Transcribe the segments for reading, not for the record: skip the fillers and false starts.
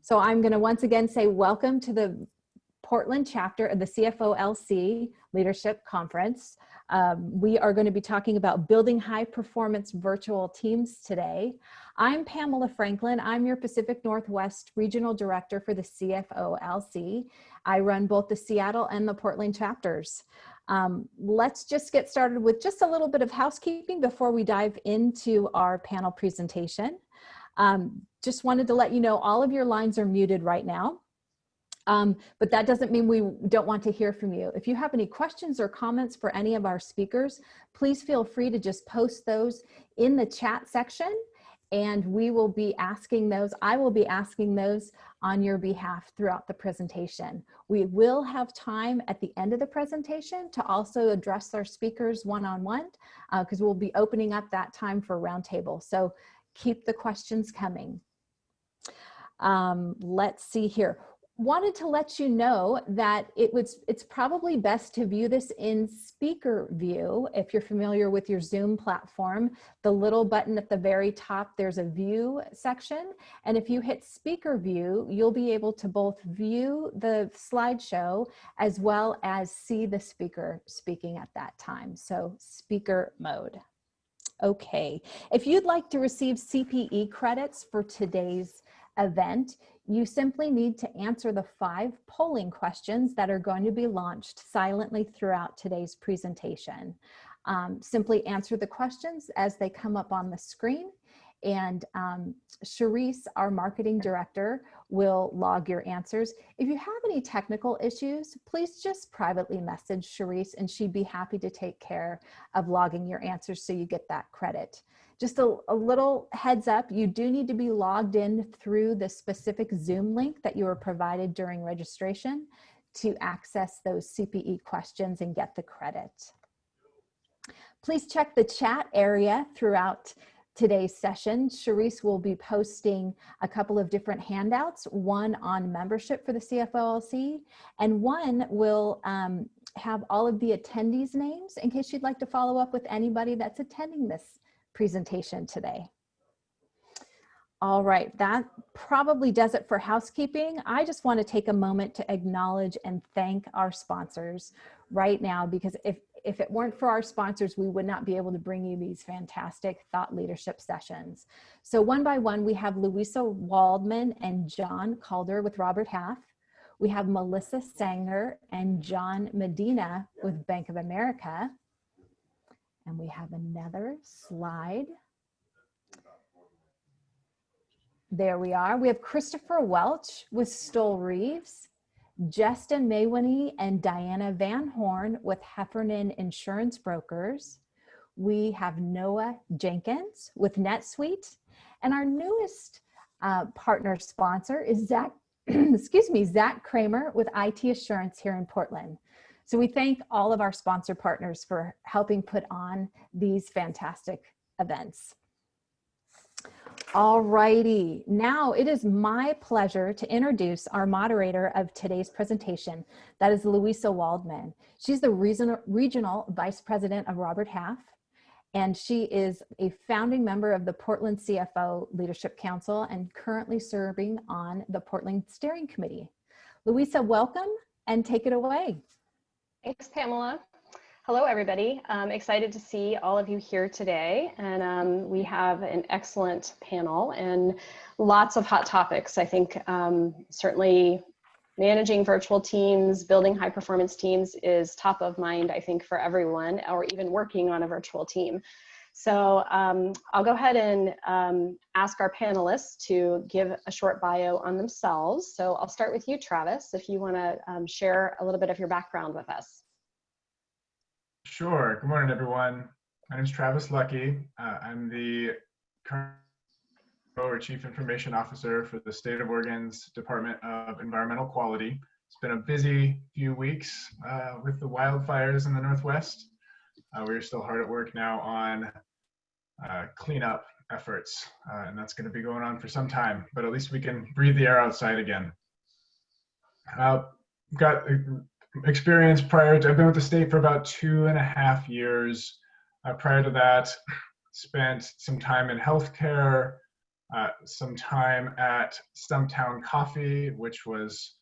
So I'm going to once again say welcome to the Portland chapter of the CFOLC Leadership Conference. We are going to be talking about building high-performance virtual teams today. I'm Pamela Franklin. I'm your Pacific Northwest Regional Director for the CFOLC. I run both the Seattle and the Portland chapters. Let's just get started with just a little bit of housekeeping before we dive into our panel presentation. Just wanted to let you know all of your lines are muted right now. But that doesn't mean we don't want to hear from you. If you have any questions or comments for any of our speakers, please feel free to just post those in the chat section, and we will be asking those. I will be asking those on your behalf throughout the presentation. We will have time at the end of the presentation to also address our speakers one-on-one, because we'll be opening up that time for roundtable. So keep the questions coming. Let's see here. Wanted to let you know that it's probably best to view this in speaker view. If you're familiar with your Zoom platform, the little button at the very top, there's a view section. And if you hit speaker view, you'll be able to both view the slideshow as well as see the speaker speaking at that time. So speaker mode. Okay, if you'd like to receive CPE credits for today's event, you simply need to answer the 5 polling questions that are going to be launched silently throughout today's presentation. Simply answer the questions as they come up on the screen, and Charisse, our marketing director, will log your answers. If you have any technical issues, please just privately message Charisse and she'd be happy to take care of logging your answers so you get that credit. Just a little heads up, you do need to be logged in through the specific Zoom link that you were provided during registration to access those CPE questions and get the credit. Please check the chat area throughout today's session. Charisse will be posting a couple of different handouts, one on membership for the CFOLC, and one will have all of the attendees' names in case you'd like to follow up with anybody that's attending this presentation today. All right, that probably does it for housekeeping. I just want to take a moment to acknowledge and thank our sponsors right now, because if it weren't for our sponsors, we would not be able to bring you these fantastic thought leadership sessions. So one by one, we have Louisa Waldman and John Calder with Robert Half. We have Melissa Sanger and John Medina with Bank of America. And we have another slide. There we are. We have Christopher Welch with Stoll Reeves, Justin Maywiney and Diana Van Horn with Heffernan Insurance Brokers. We have Noah Jenkins with NetSuite. And our newest partner sponsor is Zach Kramer with IT Assurance here in Portland. So we thank all of our sponsor partners for helping put on these fantastic events. All righty, now it is my pleasure to introduce our moderator of today's presentation. That is Louisa Waldman. She's the Regional Vice President of Robert Half, and she is a founding member of the Portland CFO Leadership Council and currently serving on the Portland Steering Committee. Louisa, welcome and take it away. Thanks, Pamela. Hello, everybody. I'm excited to see all of you here today. And we have an excellent panel and lots of hot topics. I think certainly managing virtual teams, building high performance teams is top of mind, I think, for everyone, or even working on a virtual team. So I'll go ahead and ask our panelists to give a short bio on themselves. So I'll start with you, Travis, if you want to share a little bit of your background with us. Sure. Good morning, everyone. My name is Travis Lucky. I'm the current or Chief Information Officer for the State of Oregon's Department of Environmental Quality. It's been a busy few weeks with the wildfires in the Northwest. We're still hard at work now on cleanup efforts, and that's going to be going on for some time, but at least we can breathe the air outside again. Got experience prior to, I've been with the state for about 2.5 years. Prior to that, spent some time in healthcare, some time at Stumptown Coffee, which was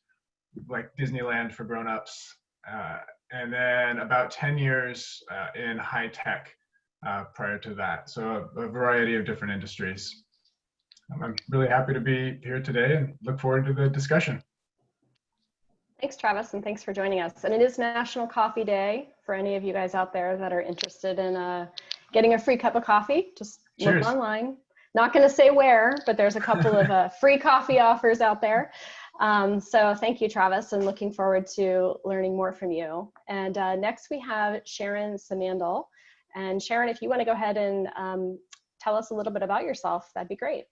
like Disneyland for grown-ups, and then about 10 years in high tech prior to that. So a variety of different industries. I'm really happy to be here today and look forward to the discussion. Thanks, Travis, and thanks for joining us. And it is National Coffee Day for any of you guys out there that are interested in getting a free cup of coffee. Just Cheers. look online. Not going to say where, but there's a couple of free coffee offers out there. So thank you, Travis, and looking forward to learning more from you. And next we have Sharon Samandel. And Sharon, if you want to go ahead and tell us a little bit about yourself, that'd be great.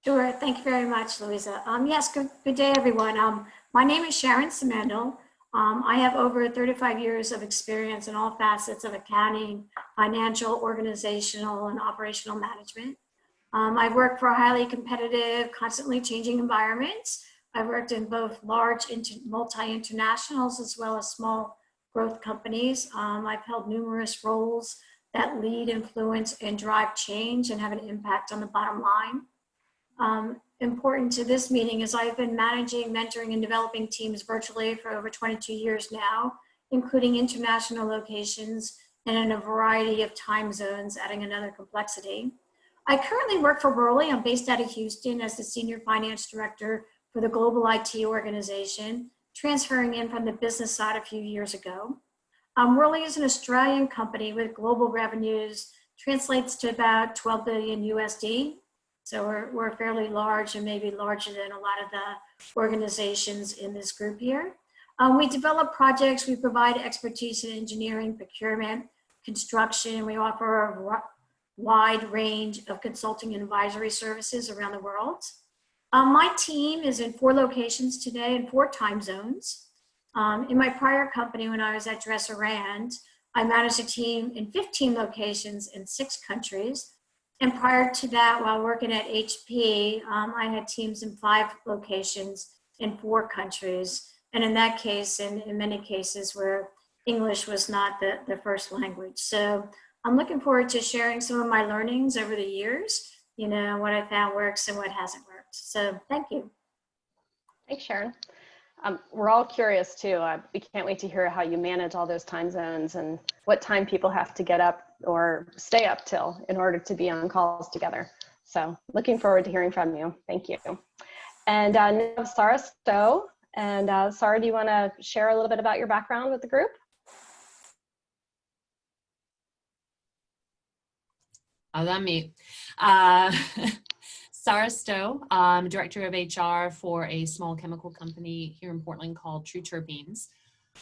Sure. Thank you very much, Louisa. Yes, good day, everyone. My name is Sharon Samandel. I have over 35 years of experience in all facets of accounting, financial, organizational, and operational management. I've worked for highly competitive, constantly changing environments. I've worked in both large multi-internationals as well as small growth companies. I've held numerous roles that lead, influence, and drive change and have an impact on the bottom line. Important to this meeting is I've been managing, mentoring, and developing teams virtually for over 22 years now, including international locations and in a variety of time zones, adding another complexity. I currently work for Worley. I'm based out of Houston as the Senior Finance Director for the Global IT organization, transferring in from the business side a few years ago. Worley is an Australian company with global revenues, translates to about 12 billion USD. So we're fairly large and maybe larger than a lot of the organizations in this group here. We develop projects, we provide expertise in engineering, procurement, construction. We offer a wide range of consulting and advisory services around the world. My team is in 4 locations today in 4 time zones. In my prior company, when I was at Dresser-Rand, I managed a team in 15 locations in 6 countries. And prior to that, while working at HP, I had teams in 5 locations in 4 countries. And in that case, and in many cases where English was not the first language. So I'm looking forward to sharing some of my learnings over the years, you know, what I found works and what hasn't worked. So thank you. Thanks, Sharon. We're all curious too. We can't wait to hear how you manage all those time zones and what time people have to get up or stay up till in order to be on calls together. So looking forward to hearing from you. Thank you. And now Sarah Stowe. And Sarah, do you want to share a little bit about your background with the group? I'll unmute. Sarah Stowe, Director of HR for a small chemical company here in Portland called True Terpenes.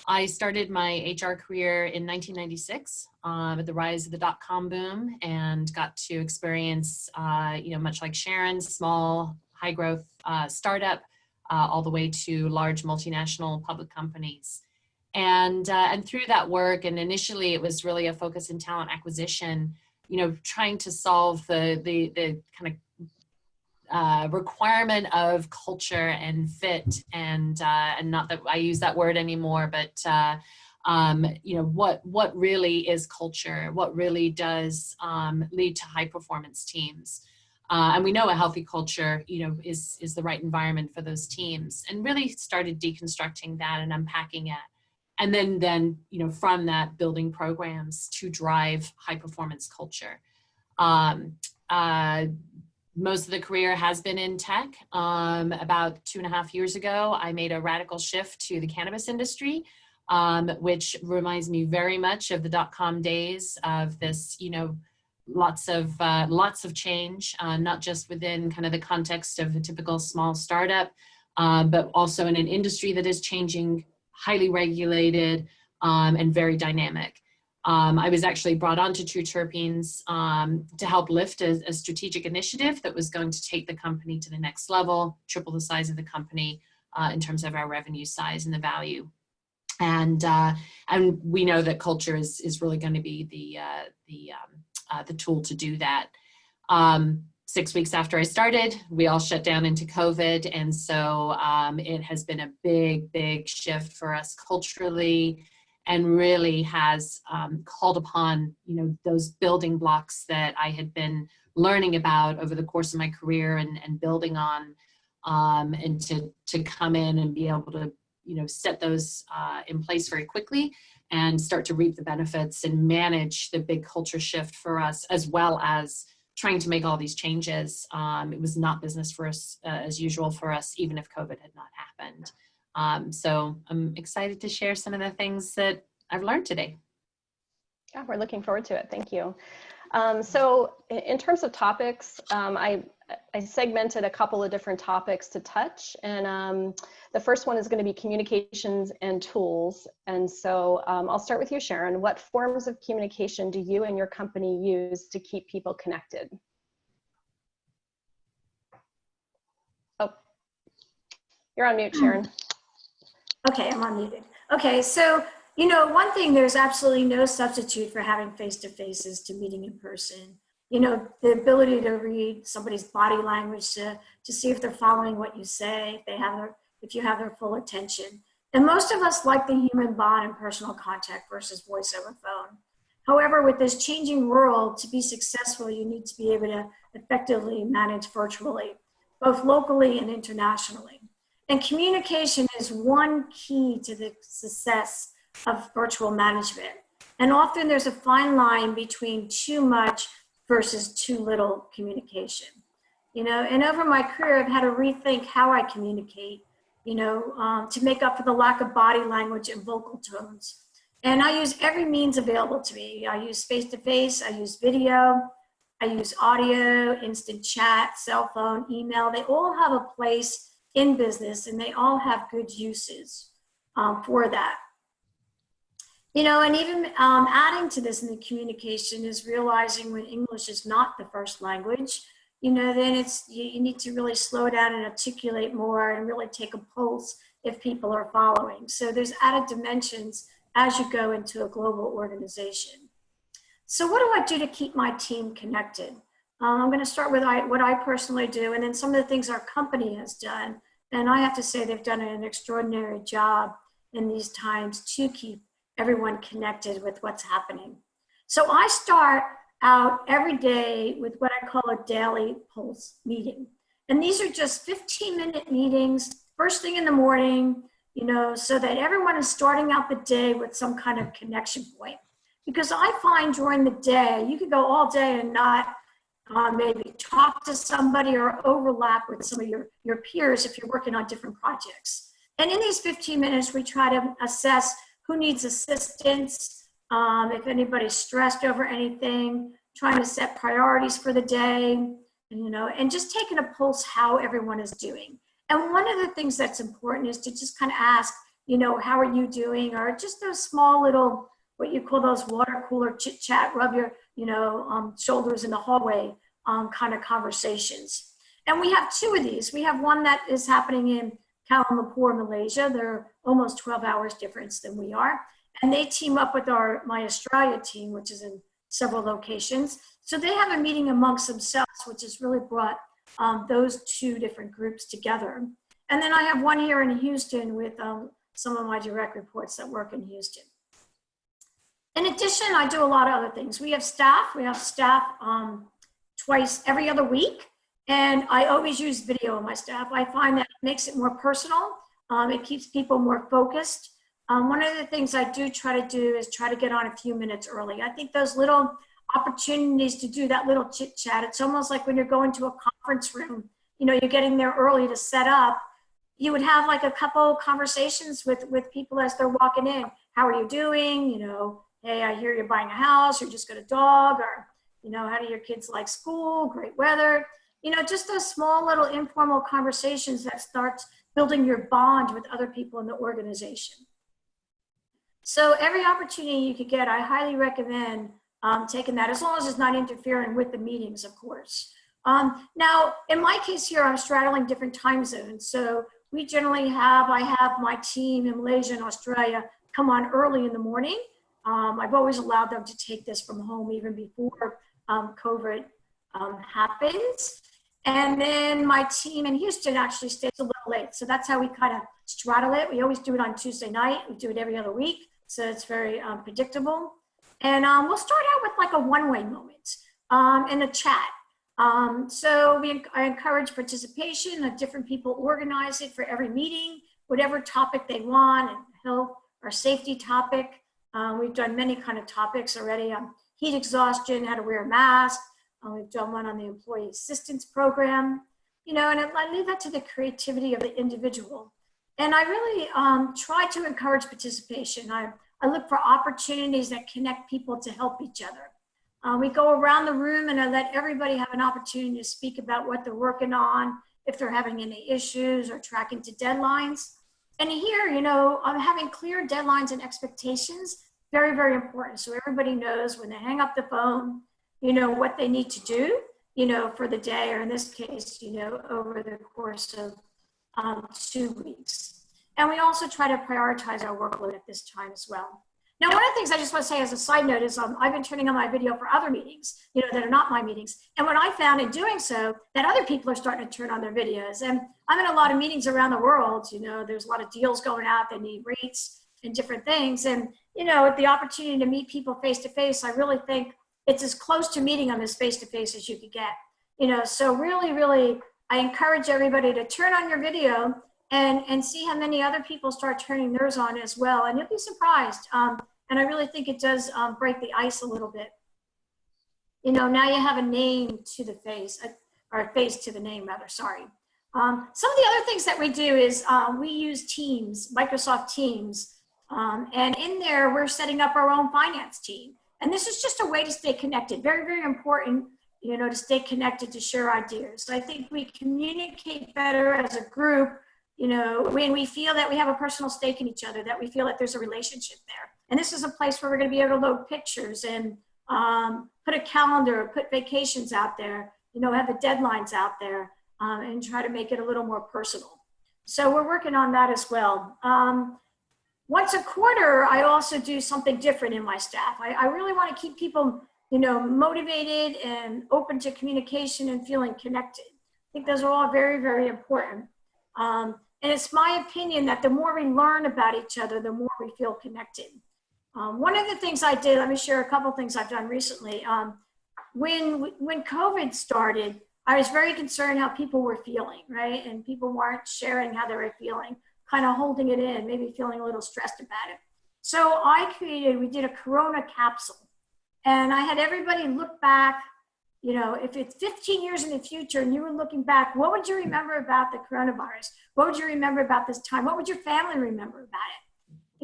I started my HR career in 1996 at the rise of the dot-com boom and got to experience, much like Sharon, small, high-growth startup, all the way to large multinational public companies. And through that work, and initially it was really a focus in talent acquisition, trying to solve the kind of requirement of culture and fit, and not that I use that word anymore, but what really is culture, what really does lead to high performance teams, and we know a healthy culture is the right environment for those teams, and really started deconstructing that and unpacking it, and then from that building programs to drive high performance culture. Most of the career has been in tech. About 2.5 years ago, I made a radical shift to the cannabis industry, which reminds me very much of the dot-com days of this, lots of change, not just within kind of the context of a typical small startup, but also in an industry that is changing, highly regulated, and very dynamic. I was actually brought on to True Terpenes to help lift a strategic initiative that was going to take the company to the next level, triple the size of the company in terms of our revenue size and the value. And we know that culture is really going to be the tool to do that. 6 weeks after I started, we all shut down into COVID, and so it has been a big shift for us culturally and really has called upon, you know, those building blocks that I had been learning about over the course of my career and building on, and to come in and be able to, you know, set those in place very quickly and start to reap the benefits and manage the big culture shift for us, as well as trying to make all these changes. It was not business for us as usual for us, even if COVID had not happened. So I'm excited to share some of the things that I've learned today. Yeah, we're looking forward to it. Thank you. So in terms of topics, I segmented a couple of different topics to touch. And the first one is going to be communications and tools. And so I'll start with you, Sharon. What forms of communication do you and your company use to keep people connected? Oh, you're on mute, Sharon. Okay, I'm unmuted. Okay, so, you know, one thing, there's absolutely no substitute for having face-to-faces to meeting in person. You know, the ability to read somebody's body language to see if they're following what you say, if you have their full attention. And most of us like the human bond and personal contact versus voice over phone. However, with this changing world, to be successful, you need to be able to effectively manage virtually, both locally and internationally. And communication is one key to the success of virtual management. And often there's a fine line between too much versus too little communication. You know, and over my career, I've had to rethink how I communicate, you know, to make up for the lack of body language and vocal tones. And I use every means available to me. I use face-to-face, I use video, I use audio, instant chat, cell phone, email. They all have a place in business, and they all have good uses for that. You know, and even adding to this in the communication is realizing when English is not the first language, you know, then you need to really slow down and articulate more and really take a pulse if people are following. So there's added dimensions as you go into a global organization. So what do I do to keep my team connected? I'm going to start with what I personally do, and then some of the things our company has done. And I have to say they've done an extraordinary job in these times to keep everyone connected with what's happening. So I start out every day with what I call a daily pulse meeting. And these are just 15-minute meetings, first thing in the morning, you know, so that everyone is starting out the day with some kind of connection point. Because I find during the day, you could go all day and not maybe talk to somebody or overlap with some of your peers if you're working on different projects. And in these 15 minutes, we try to assess who needs assistance, if anybody's stressed over anything, trying to set priorities for the day, and, you know, and just taking a pulse how everyone is doing. And one of the things that's important is to just kind of ask, you know, how are you doing? Or just those small little, what you call those water cooler chit chat, rub your, you know, shoulders in the hallway kind of conversations. And we have two of these. We have one that is happening in Kuala Lumpur, Malaysia. They're almost 12 hours difference than we are. And they team up with my Australia team, which is in several locations. So they have a meeting amongst themselves, which has really brought those two different groups together. And then I have one here in Houston with some of my direct reports that work in Houston. In addition, I do a lot of other things. We have staff twice every other week. And I always use video on my staff. I find that it makes it more personal. It keeps people more focused. One of the things I do try to do is try to get on a few minutes early. I think those little opportunities to do that little chit chat, it's almost like when you're going to a conference room, you know, you're getting there early to set up. You would have like a couple conversations with people as they're walking in. How are you doing? You know, hey, I hear you're buying a house, or just got a dog, or, you know, how do your kids like school? Great weather. You know, just those small little informal conversations that start building your bond with other people in the organization. So every opportunity you could get, I highly recommend taking that, as long as it's not interfering with the meetings, of course. Now, in my case here, I'm straddling different time zones. So we generally I have my team in Malaysia and Australia come on early in the morning. I've always allowed them to take this from home even before COVID happens. And then my team in Houston actually stays a little late. So that's how we kind of straddle it. We always do it on Tuesday night. We do it every other week. So it's very predictable. And we'll start out with like a one-way moment in a chat. So I encourage participation. Different people organize it for every meeting, whatever topic they want, and health or safety topic. We've done many kind of topics already. Heat exhaustion, how to wear a mask. We've done one on the employee assistance program, and I leave that to the creativity of the individual. And I really try to encourage participation. I look for opportunities that connect people to help each other. We go around the room and I let everybody have an opportunity to speak about what they're working on, if they're having any issues or tracking to deadlines. And here, I'm having clear deadlines and expectations, very, very important. So everybody knows when they hang up the phone, what they need to do, for the day, or in this case, over the course of 2 weeks. And we also try to prioritize our workload at this time as well. Now, one of the things I just want to say as a side note is I've been turning on my video for other meetings, that are not my meetings. And what I found in doing so, that other people are starting to turn on their videos. And I'm in a lot of meetings around the world, there's a lot of deals going out, they need rates and different things. And, the opportunity to meet people face to face, I really think it's as close to meeting them as face to face as you could get. So really, really, I encourage everybody to turn on your video and see how many other people start turning theirs on as well. And you'll be surprised. And I really think it does break the ice a little bit. Now you have a name to the face, or a face to the name rather, sorry. Some of the other things that we do is we use Teams, Microsoft Teams. And in there, we're setting up our own finance team. And this is just a way to stay connected. Very, very important, to stay connected, to share ideas. So I think we communicate better as a group, when we feel that we have a personal stake in each other, that we feel that there's a relationship there. And this is a place where we're going to be able to load pictures and put a calendar, put vacations out there, have the deadlines out there, and try to make it a little more personal. So we're working on that as well. Once a quarter, I also do something different in my staff. I really want to keep people, motivated and open to communication and feeling connected. I think those are all very, very important. And it's my opinion that the more we learn about each other, the more we feel connected. One of the things I did, let me share a couple things I've done recently. When COVID started, I was very concerned how people were feeling, right? And people weren't sharing how they were feeling, kind of holding it in, maybe feeling a little stressed about it. So we did a Corona capsule. And I had everybody look back, if it's 15 years in the future and you were looking back, what would you remember about the coronavirus? What would you remember about this time? What would your family remember about it?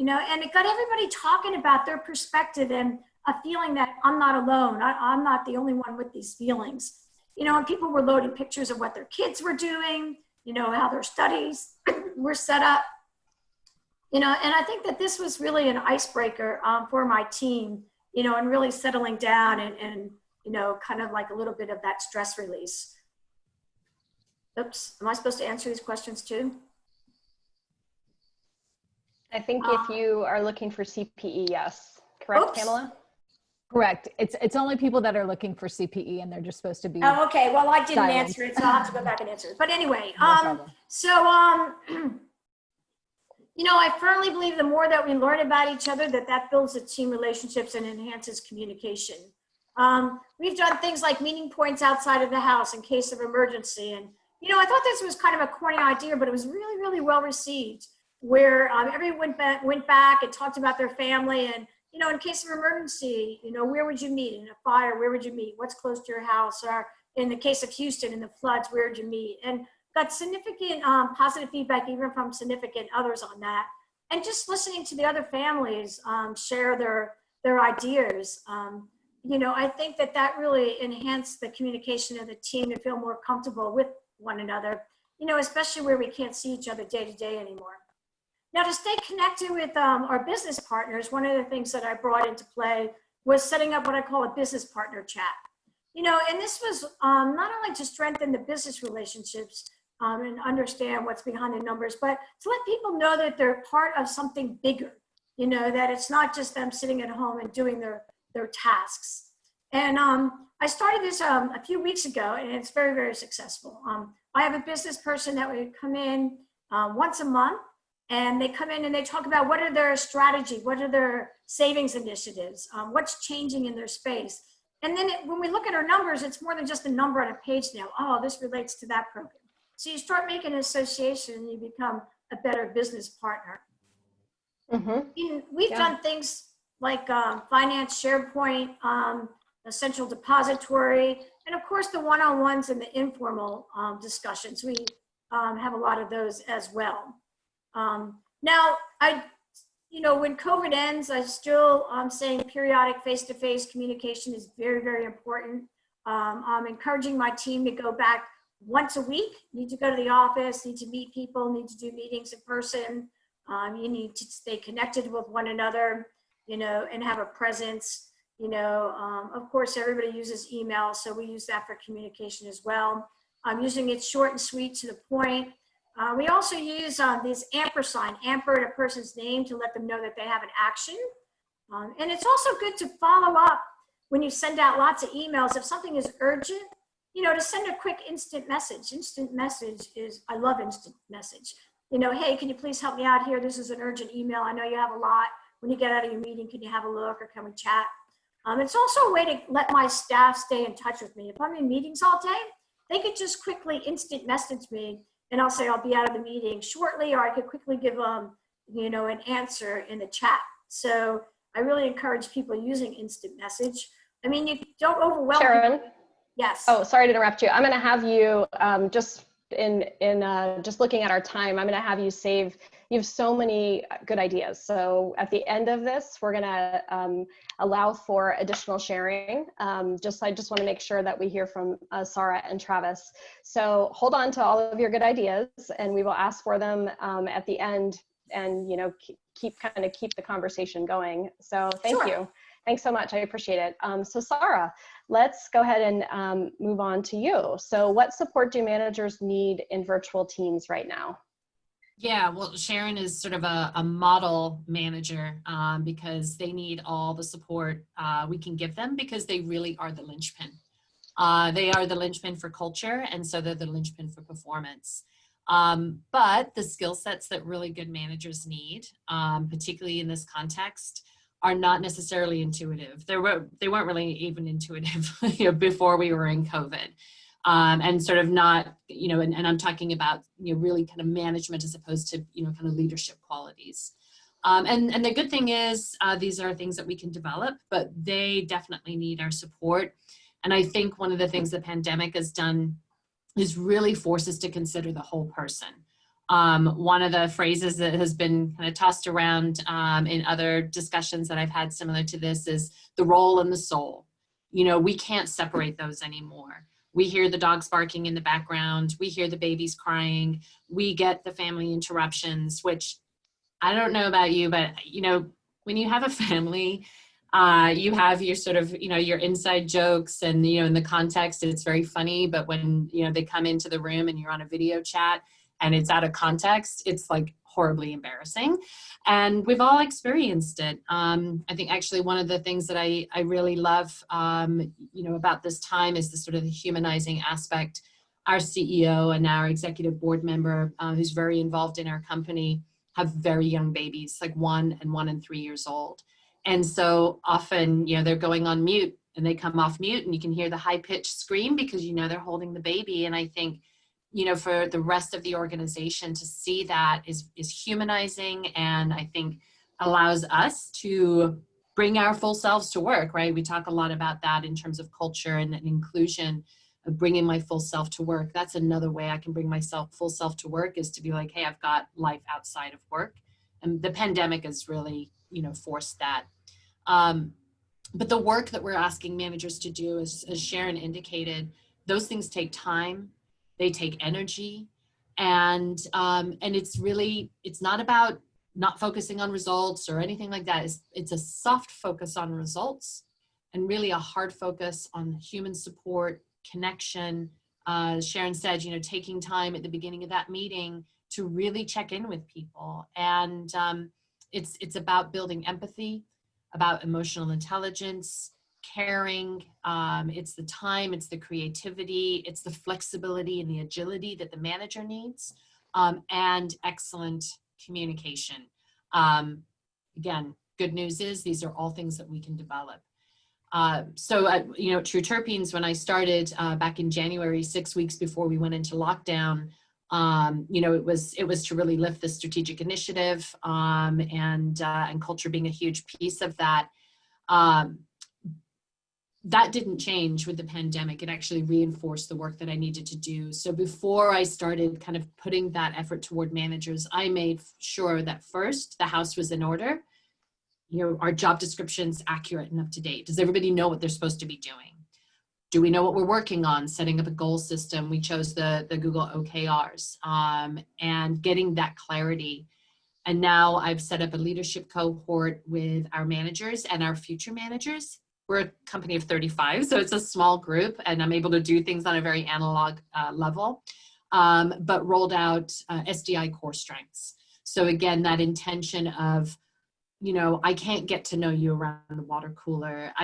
And it got everybody talking about their perspective and a feeling that I'm not alone. I'm not the only one with these feelings. And people were loading pictures of what their kids were doing, how their studies were set up. And I think that this was really an icebreaker for my team, and really settling down and kind of like a little bit of that stress release. Oops, am I supposed to answer these questions too? I think if you are looking for CPE, yes. Correct, oops. Pamela? Correct. It's only people that are looking for CPE and they're just supposed to be. Oh, okay. Well, I didn't silent. answer it, so I'll have to go back and answer it. But anyway, I firmly believe the more that we learn about each other, that builds the team relationships and enhances communication. We've done things like meeting points outside of the house in case of emergency. And, I thought this was kind of a corny idea, but it was really, really well received, where everyone went back and talked about their family and, in case of emergency, where would you meet? In a fire, where would you meet? What's close to your house? Or in the case of Houston, in the floods, where would you meet? And got significant positive feedback, even from significant others on that. And just listening to the other families share their ideas, I think that really enhanced the communication of the team to feel more comfortable with one another, especially where we can't see each other day to day anymore. Now, to stay connected with our business partners, one of the things that I brought into play was setting up what I call a business partner chat. And this was not only to strengthen the business relationships and understand what's behind the numbers, but to let people know that they're part of something bigger, that it's not just them sitting at home and doing their tasks. And I started this a few weeks ago, and it's very, very successful. I have a business person that would come in once a month, and they come in and they talk about what are their strategy, what are their savings initiatives, what's changing in their space. And then when we look at our numbers, it's more than just a number on a page now. Oh, this relates to that program. So you start making an association and you become a better business partner. We've done things like finance, SharePoint, a central depository, and of course the one-on-ones and the informal discussions. We have a lot of those as well. Now, when COVID ends, I still saying periodic face-to-face communication is very, very important. I'm encouraging my team to go back once a week. Need to go to the office, need to meet people, need to do meetings in person. You need to stay connected with one another, and have a presence. Of course, everybody uses email, so we use that for communication as well. I'm using it short and sweet to the point. We also use this ampersand, amper a person's name to let them know that they have an action. And it's also good to follow up when you send out lots of emails. If something is urgent, to send a quick instant message. Instant message I love instant message. Hey, can you please help me out here? This is an urgent email. I know you have a lot. When you get out of your meeting, can you have a look or can we chat? It's also a way to let my staff stay in touch with me. If I'm in meetings all day, they could just quickly instant message me and I'll say I'll be out of the meeting shortly, or I could quickly give them, an answer in the chat. So I really encourage people using instant message. I mean, you don't overwhelm Sharon? people. Yes. Oh, sorry to interrupt you. I'm going to have you just just looking at our time, I'm going to have you save. You have so many good ideas. So at the end of this, we're going to allow for additional sharing. I just want to make sure that we hear from Sarah and Travis. So hold on to all of your good ideas, and we will ask for them at the end, and keep the conversation going. So thank you. Thanks so much. I appreciate it. So Sarah, let's go ahead and move on to you. So what support do managers need in virtual teams right now? Yeah, well, Sharon is sort of a model manager because they need all the support we can give them, because they really are the linchpin. They are the linchpin for culture, and so they're the linchpin for performance. But the skill sets that really good managers need, particularly in this context, are not necessarily intuitive. They weren't really even intuitive before we were in COVID. And sort of not, and I'm talking about, really kind of management as opposed to, kind of leadership qualities. And the good thing is these are things that we can develop, but they definitely need our support. And I think one of the things the pandemic has done is really force us to consider the whole person. One of the phrases that has been kind of tossed around in other discussions that I've had similar to this is the role and the soul. We can't separate those anymore. We hear the dogs barking in the background. We hear the babies crying. We get the family interruptions, which I don't know about you, but, when you have a family, you have your sort of, your inside jokes, and, in the context, it's very funny. But when, they come into the room and you're on a video chat and it's out of context, it's like horribly embarrassing. And we've all experienced it. I think actually one of the things that I really love, about this time is the sort of the humanizing aspect. Our CEO and our executive board member, who's very involved in our company, have very young babies, like 1 and 3 years old. And so often, they're going on mute and they come off mute and you can hear the high pitched scream because, they're holding the baby. And I think, for the rest of the organization to see that is humanizing, and I think allows us to bring our full selves to work, right? We talk a lot about that in terms of culture and inclusion, of bringing my full self to work. That's another way I can bring myself full self to work, is to be like, hey, I've got life outside of work. And the pandemic has really, forced that. But the work that we're asking managers to do, as Sharon indicated, those things take time. They take energy, and it's not about not focusing on results or anything like that. It's a soft focus on results, and really a hard focus on human support, connection. Sharon said, taking time at the beginning of that meeting to really check in with people, and it's about building empathy, about emotional intelligence, caring. It's the time, it's the creativity, it's the flexibility and the agility that the manager needs, and excellent communication. Again, good news is these are all things that we can develop. So at, True Terpenes, when I started back in January, 6 weeks before we went into lockdown, it was to really lift the strategic initiative, and culture being a huge piece of that. That didn't change with the pandemic. It actually reinforced the work that I needed to do. So before I started kind of putting that effort toward managers, I made sure that first the house was in order. Our job description's accurate and up to date. Does everybody know what they're supposed to be doing? Do we know what we're working on? Setting up a goal system. We chose the Google OKRs, and getting that clarity. And now I've set up a leadership cohort with our managers and our future managers. We're a company of 35, so it's a small group, and I'm able to do things on a very analog level, but rolled out SDI core strengths. So again, that intention of, I can't get to know you around the water cooler.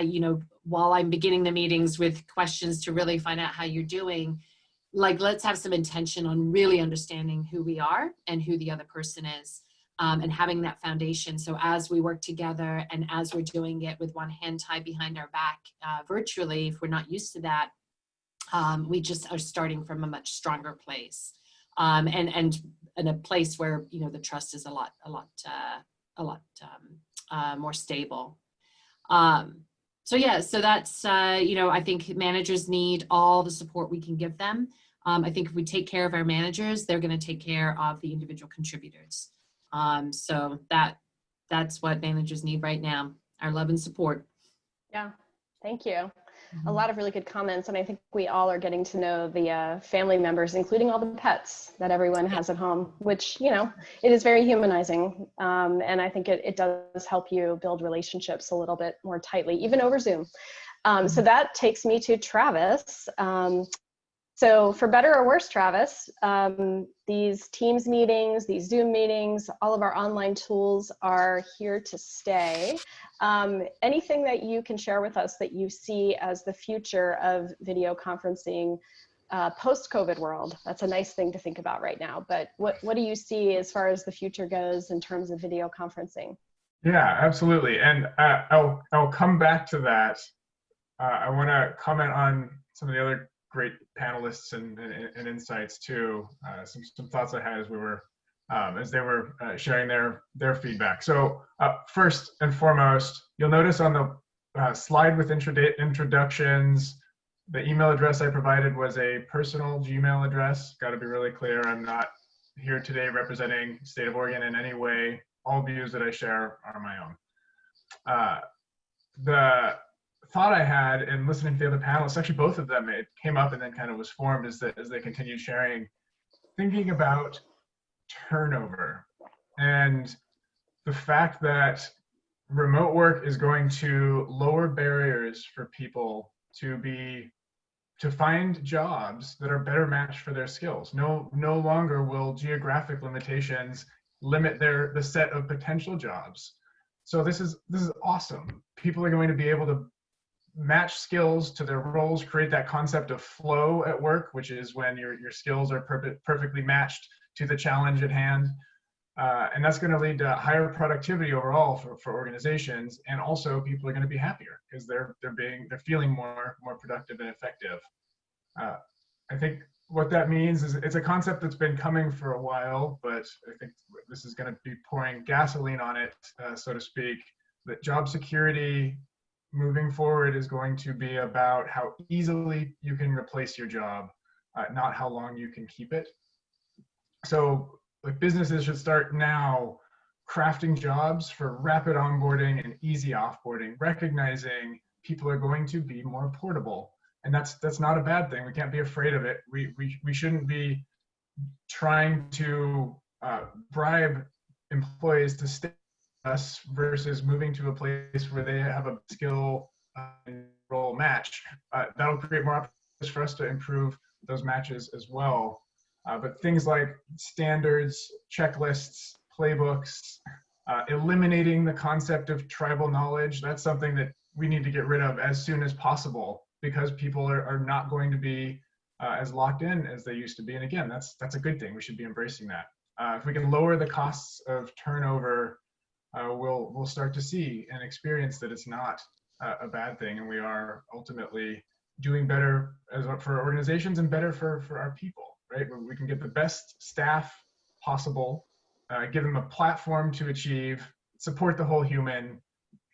While I'm beginning the meetings with questions to really find out how you're doing, let's have some intention on really understanding who we are and who the other person is. And having that foundation. So as we work together and as we're doing it with one hand tied behind our back virtually, if we're not used to that, we just are starting from a much stronger place, and in a place where the trust is a lot more stable. So that's I think managers need all the support we can give them. I think if we take care of our managers, they're going to take care of the individual contributors. So that's what managers need right now, our love and support. Yeah, thank you. A lot of really good comments, and I think we all are getting to know the family members, including all the pets that everyone has at home, which, it is very humanizing. And I think it does help you build relationships a little bit more tightly, even over Zoom. So that takes me to Travis. So for better or worse, Travis, these Teams meetings, these Zoom meetings, all of our online tools are here to stay. Anything that you can share with us that you see as the future of video conferencing post-COVID world? That's a nice thing to think about right now, but what do you see as far as the future goes in terms of video conferencing? Yeah, absolutely. And I'll come back to that. I want to comment on some of the other great panelists and insights too. Some thoughts I had as we were as they were sharing their feedback. So first and foremost, you'll notice on the slide with introductions, the email address I provided was a personal Gmail address. Got to be really clear. I'm not here today representing State of Oregon in any way. All views that I share are my own. The thought I had in listening to the other panelists, actually both of them, it came up and then kind of was formed as they continued sharing, thinking about turnover and the fact that remote work is going to lower barriers for people to find jobs that are better matched for their skills. No longer will geographic limitations limit the set of potential jobs. So this is awesome. People are going to be able to match skills to their roles, create that concept of flow at work, which is when your skills are perfectly matched to the challenge at hand. And that's going to lead to higher productivity overall for organizations, and also people are going to be happier because they're feeling more productive and effective. I think what that means is it's a concept that's been coming for a while, but I think this is going to be pouring gasoline on it, so to speak. That job security moving forward is going to be about how easily you can replace your job, not how long you can keep it. So businesses should start now crafting jobs for rapid onboarding and easy offboarding, recognizing people are going to be more portable. And that's not a bad thing. We can't be afraid of it. We shouldn't be trying to bribe employees to stay with us versus moving to a place where they have a skill and role match. That'll create more opportunities for us to improve those matches as well. But things like standards, checklists, playbooks, eliminating the concept of tribal knowledge, that's something that we need to get rid of as soon as possible, because people are not going to be as locked in as they used to be. And again, that's a good thing. We should be embracing that. If we can lower the costs of turnover, we'll start to see and experience that it's not a bad thing, and we are ultimately doing better for organizations and better for our people, right? We can get the best staff possible, give them a platform to achieve, support the whole human,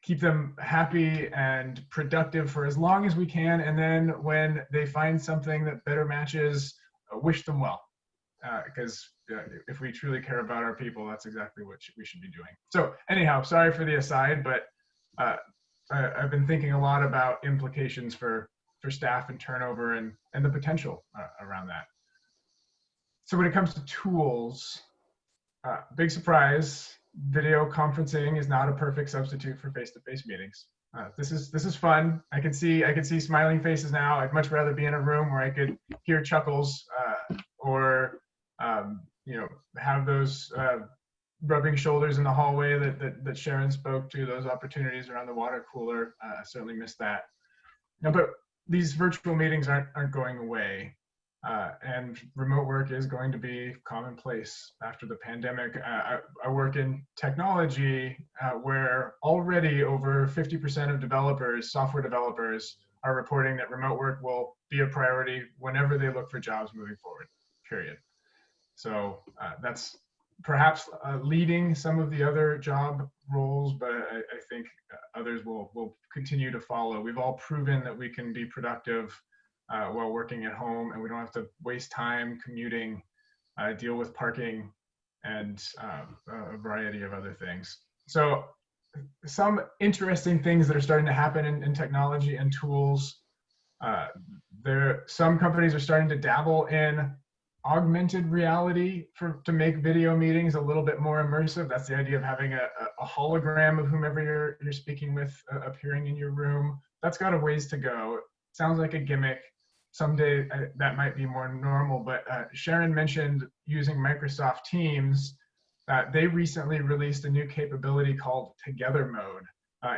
keep them happy and productive for as long as we can, and then when they find something that better matches, wish them well. Because if we truly care about our people, that's exactly what we should be doing. So anyhow, sorry for the aside, but I've been thinking a lot about implications for staff and turnover and the potential around that. So when it comes to tools, big surprise, video conferencing is not a perfect substitute for face-to-face meetings. This is fun. I can see smiling faces now. I'd much rather be in a room where I could hear chuckles or have those rubbing shoulders in the hallway that Sharon spoke to, those opportunities around the water cooler. I certainly missed that. No, but these virtual meetings aren't going away. And remote work is going to be commonplace after the pandemic. I work in technology where already over 50% of developers, software developers, are reporting that remote work will be a priority whenever they look for jobs moving forward, period. So that's perhaps leading some of the other job roles, but I think others will continue to follow. We've all proven that we can be productive while working at home, and we don't have to waste time commuting, deal with parking, and a variety of other things. So some interesting things that are starting to happen in technology and tools. Some companies are starting to dabble in augmented reality to make video meetings a little bit more immersive. That's the idea of having a hologram of whomever you're speaking with appearing in your room. That's got a ways to go. Sounds like a gimmick. Someday that might be more normal, but Sharon mentioned using Microsoft Teams. They recently released a new capability called Together Mode,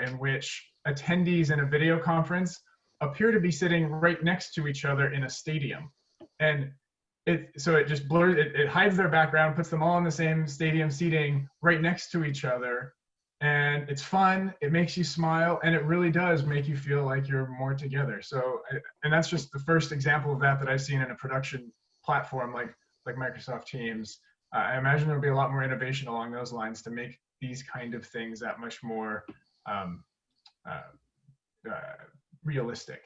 in which attendees in a video conference appear to be sitting right next to each other in a stadium. And so it just blurs, it hides their background, puts them all in the same stadium seating right next to each other. And it's fun, it makes you smile, and it really does make you feel like you're more together. So, and that's just the first example of that I've seen in a production platform like Microsoft Teams. I imagine there'll be a lot more innovation along those lines to make these kind of things that much more realistic.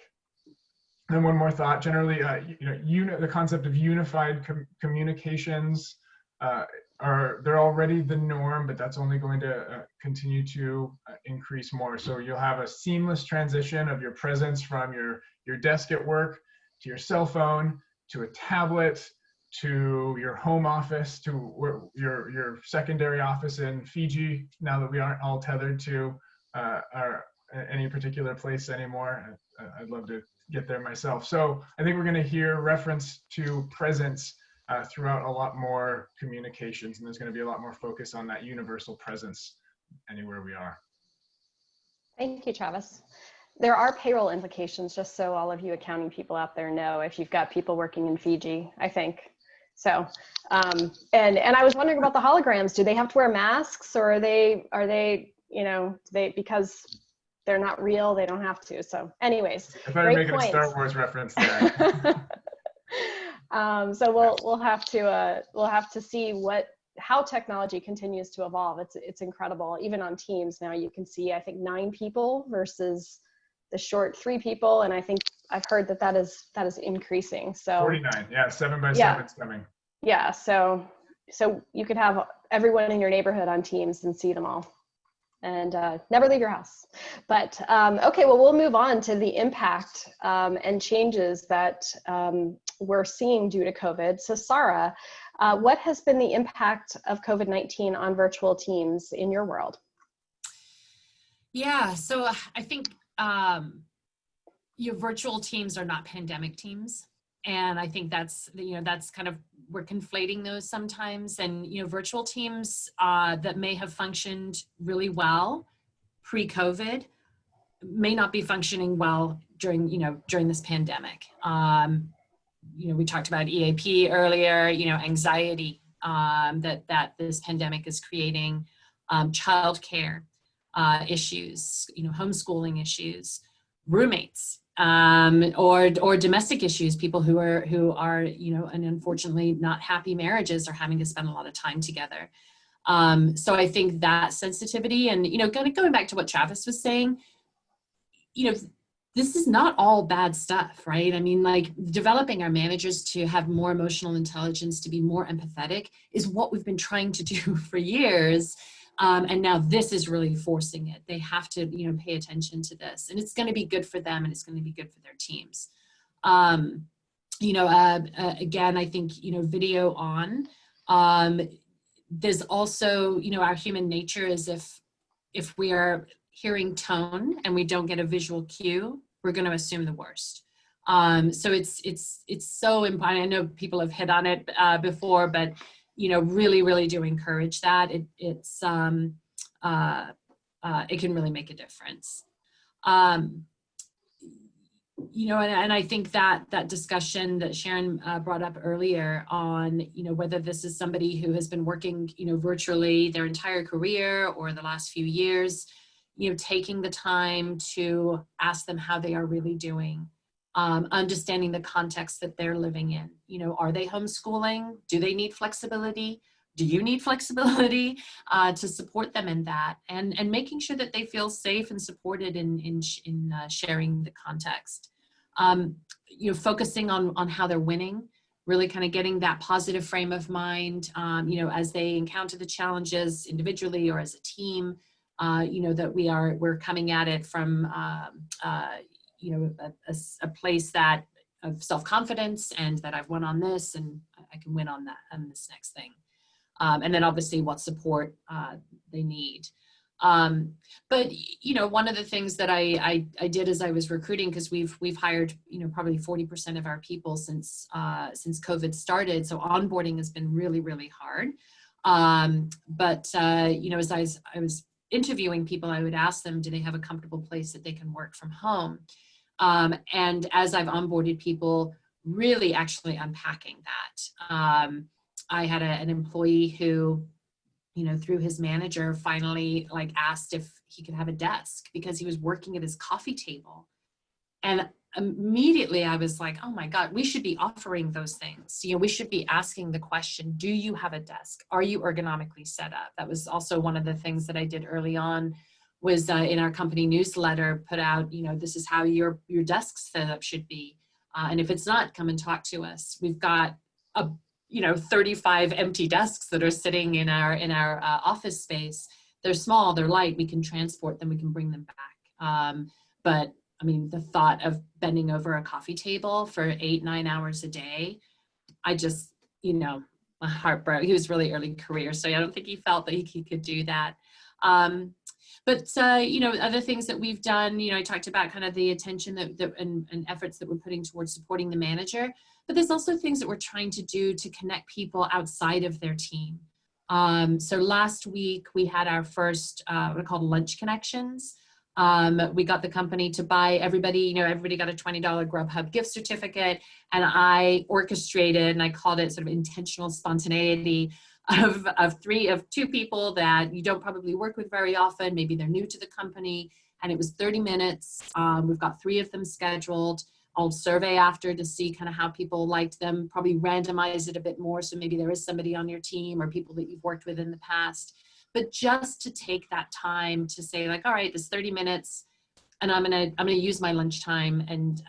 And one more thought, generally, the concept of unified communications they're already the norm, but that's only going to continue to increase more. So you'll have a seamless transition of your presence from your desk at work to your cell phone, to a tablet, to your home office, to your secondary office in Fiji, now that we aren't all tethered to any particular place anymore. I'd love to get there myself. So I think we're going to hear reference to presence throughout a lot more communications, and there's going to be a lot more focus on that universal presence anywhere we are. Thank you, Travis. There are payroll implications, just so all of you accounting people out there know, if you've got people working in Fiji, I think. So, and I was wondering about the holograms. Do they have to wear masks, or are they, because they're not real, they don't have to. So anyways, I thought you were making a Star Wars reference there. So we'll have to see how technology continues to evolve. It's incredible. Even on Teams now, you can see, I think, 9 people versus the short 3 people, and I think I've heard that is increasing. So 49, yeah, 7 by 7's coming. Yeah, so you could have everyone in your neighborhood on Teams and see them all, and never leave your house. But okay, well, we'll move on to the impact and changes that we're seeing due to COVID. So Sarah, what has been the impact of COVID-19 on virtual teams in your world? Yeah, so I think your virtual teams are not pandemic teams. And I think that's kind of, we're conflating those sometimes. And, virtual teams that may have functioned really well pre-COVID may not be functioning well during this pandemic. We talked about EAP earlier, anxiety that this pandemic is creating, childcare issues, homeschooling issues, roommates, or domestic issues, people who are, and unfortunately not happy marriages are having to spend a lot of time together. So I think that sensitivity and, kind of going back to what Travis was saying, this is not all bad stuff, right? I mean, like developing our managers to have more emotional intelligence, to be more empathetic is what we've been trying to do for years. And now this is really forcing it. They have to, pay attention to this, and it's going to be good for them, and it's going to be good for their teams. Again, I think, video on, there's also, our human nature is if we are hearing tone and we don't get a visual cue, we're going to assume the worst. So it's so important. I know people have hit on it before, but really, really do encourage that. It can really make a difference. And I think that discussion that Sharon brought up earlier on, whether this is somebody who has been working, virtually their entire career or the last few years, taking the time to ask them how they are really doing, understanding the context that they're living in. Are they homeschooling? Do they need flexibility? Do you need flexibility to support them in that? And making sure that they feel safe and supported in sharing the context. Focusing on how they're winning, really kind of getting that positive frame of mind, as they encounter the challenges individually or as a team, that we're coming at it from, a place that of self-confidence, and that I've won on this and I can win on that on this next thing. And then obviously what support they need. But one of the things that I did as I was recruiting, because we've hired probably 40% of our people since COVID started, so onboarding has been really, really hard. But as I was interviewing people, I would ask them, do they have a comfortable place that they can work from home? And as I've onboarded people, really actually unpacking that. I had an employee who, through his manager, finally asked if he could have a desk because he was working at his coffee table. And immediately I was like, oh my God, we should be offering those things. We should be asking the question, do you have a desk? Are you ergonomically set up? That was also one of the things that I did early on, was in our company newsletter, put out, this is how your desk setup should be. And if it's not, come and talk to us. We've got 35 empty desks that are sitting in our office space. They're small, they're light, we can transport them, we can bring them back. But I mean, the thought of bending over a coffee table for 8-9 hours a day, I just, my heart broke. He was really early career, so I don't think he felt that he could do that. But other things that we've done, I talked about kind of the attention and efforts that we're putting towards supporting the manager, but there's also things that we're trying to do to connect people outside of their team. So last week we had our first, what are called lunch connections. We got the company to buy everybody got a $20 Grubhub gift certificate, and I orchestrated, and I called it sort of intentional spontaneity of two people that you don't probably work with very often. Maybe they're new to the company, and it was 30 minutes. We've got 3 of them scheduled. I'll survey after to see kind of how people liked them, probably randomize it a bit more. So maybe there is somebody on your team or people that you've worked with in the past. But just to take that time to say like, all right, this 30 minutes, and I'm gonna use my lunchtime and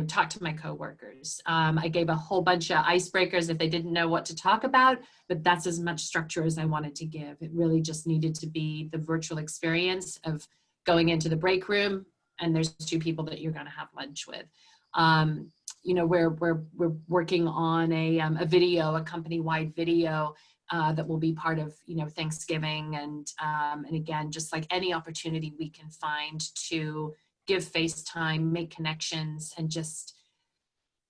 talk to my coworkers. I gave a whole bunch of icebreakers if they didn't know what to talk about, but that's as much structure as I wanted to give. It really just needed to be the virtual experience of going into the break room, and there's 2 people that you're gonna have lunch with. We're working on a video, a company-wide video that will be part of Thanksgiving, and again, just like any opportunity we can find to give face time, make connections, and just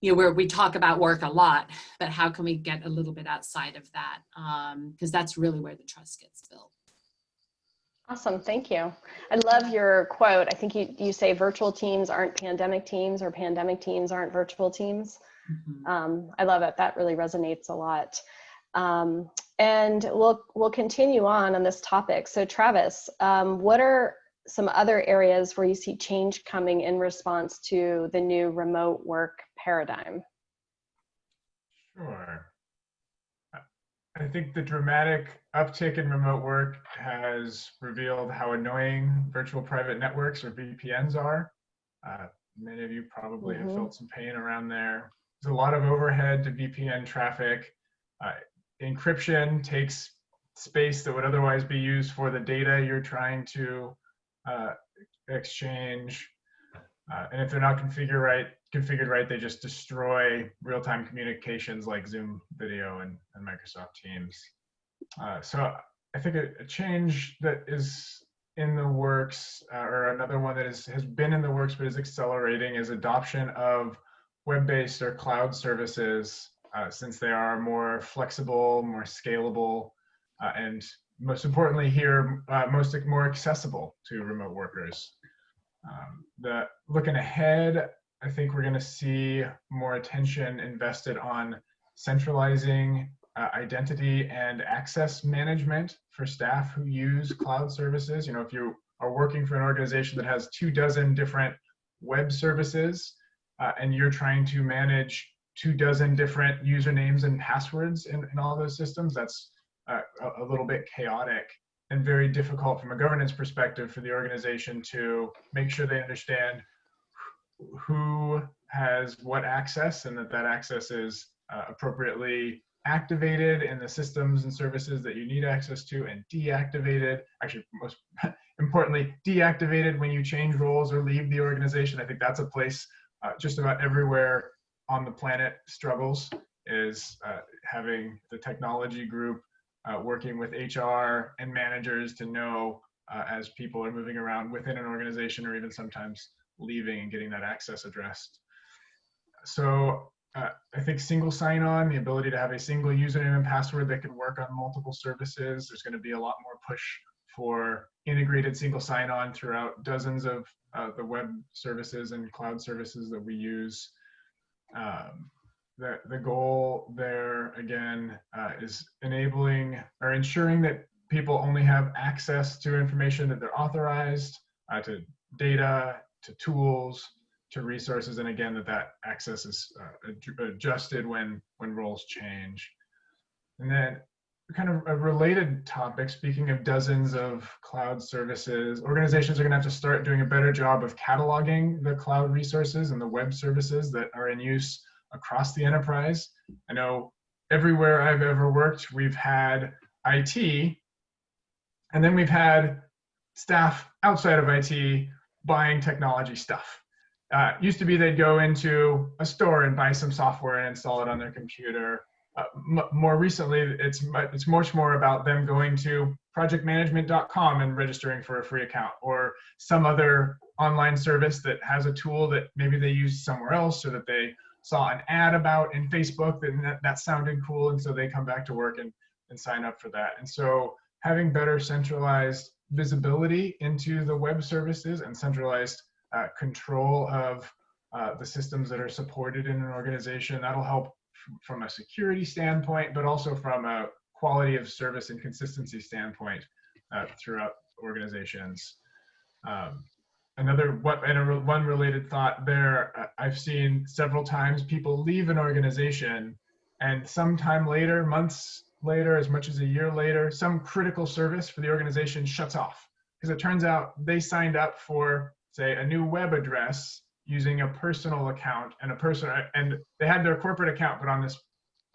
where we talk about work a lot, but how can we get a little bit outside of that, because that's really where the trust gets built. Awesome, thank you. I love your quote. I think you say virtual teams aren't pandemic teams, or pandemic teams aren't virtual teams. Mm-hmm. I love it. That really resonates a lot. And we'll continue on this topic. So Travis, what are some other areas where you see change coming in response to the new remote work paradigm? Sure. I think the dramatic uptick in remote work has revealed how annoying virtual private networks, or VPNs, are. Many of you probably have felt some pain around there. There's a lot of overhead to VPN traffic. Encryption takes space that would otherwise be used for the data you're trying to exchange. And if they're not configured right, they just destroy real-time communications like Zoom video and Microsoft Teams. So I think a change that is in the works, or another one that has been in the works but is accelerating, is adoption of web-based or cloud services, since they are more flexible, more scalable, and most importantly here, more accessible to remote workers. Looking ahead, I think we're going to see more attention invested on centralizing identity and access management for staff who use cloud services. You know, if you are working for an organization that has 24 different web services, and you're trying to manage 24 different usernames and passwords in all those systems, that's a little bit chaotic and very difficult from a governance perspective for the organization to make sure they understand who has what access, and that access is appropriately activated in the systems and services that you need access to, and deactivated, actually most importantly, deactivated when you change roles or leave the organization. I think that's a place just about everywhere on the planet struggles, is having the technology group working with HR and managers to know as people are moving around within an organization, or even sometimes leaving, and getting that access addressed. So I think single sign-on, the ability to have a single username and password that can work on multiple services. There's going to be a lot more push for integrated single sign-on throughout dozens of the web services and cloud services that we use. The goal there, again, is enabling or ensuring that people only have access to information that they're authorized, to data, to tools, to resources, and again, that access is adjusted when roles change. And then kind of a related topic, speaking of dozens of cloud services, organizations are going to have to start doing a better job of cataloging the cloud resources and the web services that are in use across the enterprise. I know everywhere I've ever worked, we've had IT, and then we've had staff outside of IT buying technology stuff. Used to be they'd go into a store and buy some software and install it on their computer. More recently, it's much more about them going to projectmanagement.com and registering for a free account, or some other online service that has a tool that maybe they use somewhere else, or that they saw an ad about in Facebook that sounded cool, and so they come back to work and sign up for that. And so having better centralized visibility into the web services and centralized control of the systems that are supported in an organization, that'll help from a security standpoint, but also from a quality of service and consistency standpoint throughout organizations. One related thought there, I've seen several times people leave an organization, and sometime later, months later, as much as a year later, some critical service for the organization shuts off, because it turns out they signed up for, say, a new web address using a personal account and they had their corporate account, but on this,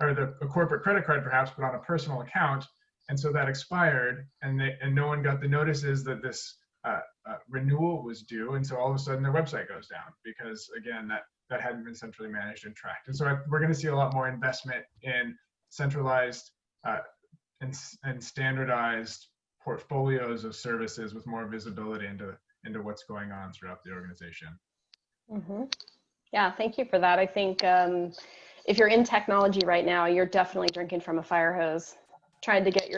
or a corporate credit card perhaps, but on a personal account. And so that expired, and no one got the notices that this renewal was due. And so all of a sudden their website goes down, because again, that hadn't been centrally managed and tracked. And so we're going to see a lot more investment in centralized and standardized portfolios of services with more visibility into what's going on throughout the organization. Mm-hmm. Yeah, thank you for that. I think if you're in technology right now, you're definitely drinking from a fire hose, trying to get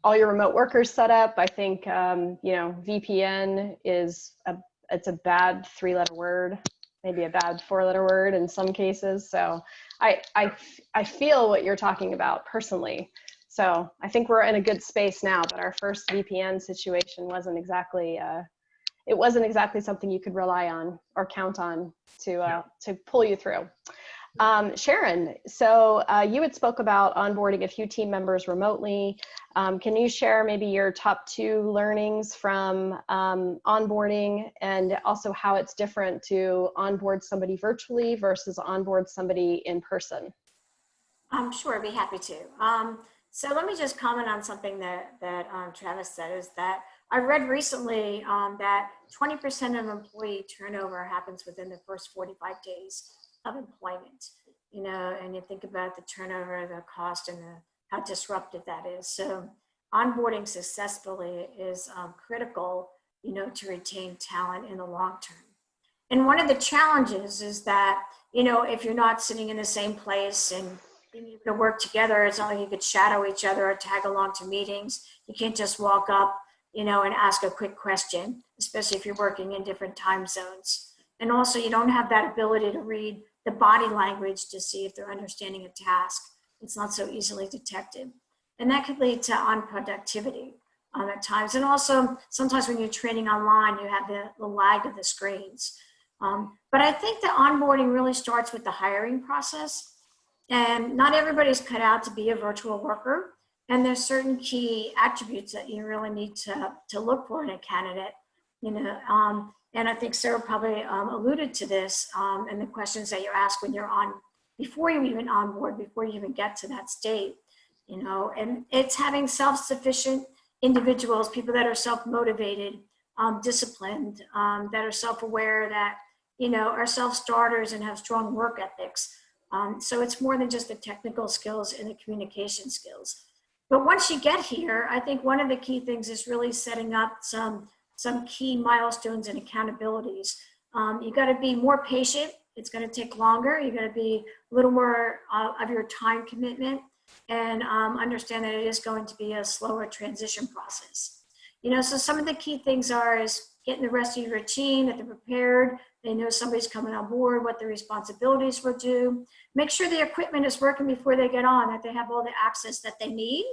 all your remote workers set up. I think VPN it's a bad 3-letter word. maybe a bad 4-letter word in some cases. So I feel what you're talking about personally. So I think we're in a good space now, but our first VPN situation wasn't exactly, it wasn't exactly something you could rely on or count on to pull you through. Sharon, so you had spoke about onboarding a few team members remotely. Can you share maybe your top 2 learnings from onboarding, and also how it's different to onboard somebody virtually versus onboard somebody in person? Sure, I'd be happy to. So let me just comment on something that Travis said, is that I read recently that 20% of employee turnover happens within the first 45 days of employment, you know, and you think about the turnover, the cost, and how disruptive that is. So onboarding successfully is critical, you know, to retain talent in the long term. And one of the challenges is that, you know, if you're not sitting in the same place and being able to work together, it's not like you could shadow each other or tag along to meetings. You can't just walk up, you know, and ask a quick question, especially if you're working in different time zones. And also, you don't have that ability to read the body language to see if they're understanding a task. It's not so easily detected. And that could lead to unproductivity at times. And also, sometimes when you're training online, you have the lag of the screens. But I think the onboarding really starts with the hiring process. And not everybody's cut out to be a virtual worker. And there's certain key attributes that you really need to look for in a candidate, you know. And I think Sarah probably alluded to this in the questions that you ask when you're on, before you even onboard, before you even get to that state, you know. And it's having self-sufficient individuals, people that are self-motivated, disciplined, that are self-aware, that, you know, are self-starters and have strong work ethics. So it's more than just the technical skills and the communication skills. But once you get here, I think one of the key things is really setting up some key milestones and accountabilities. You got to be more patient. It's going to take longer. You got to be a little more of your time commitment, and understand that it is going to be a slower transition process. You know, so some of the key things is getting the rest of your team, that they're prepared. They know somebody's coming on board, what the responsibilities were due. Make sure the equipment is working before they get on, that they have all the access that they need,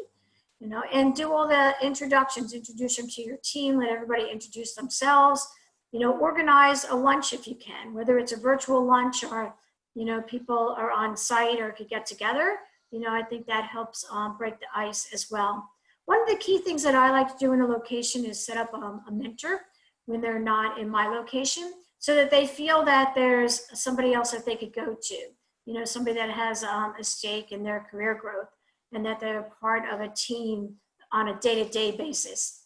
you know, and do all the introductions, introduce them to your team, let everybody introduce themselves, you know, organize a lunch if you can, whether it's a virtual lunch or, you know, people are on site or could get together. You know, I think that helps break the ice as well. One of the key things that I like to do in a location is set up a mentor when they're not in my location, so that they feel that there's somebody else that they could go to, you know, somebody that has a stake in their career growth, and that they're part of a team on a day-to-day basis.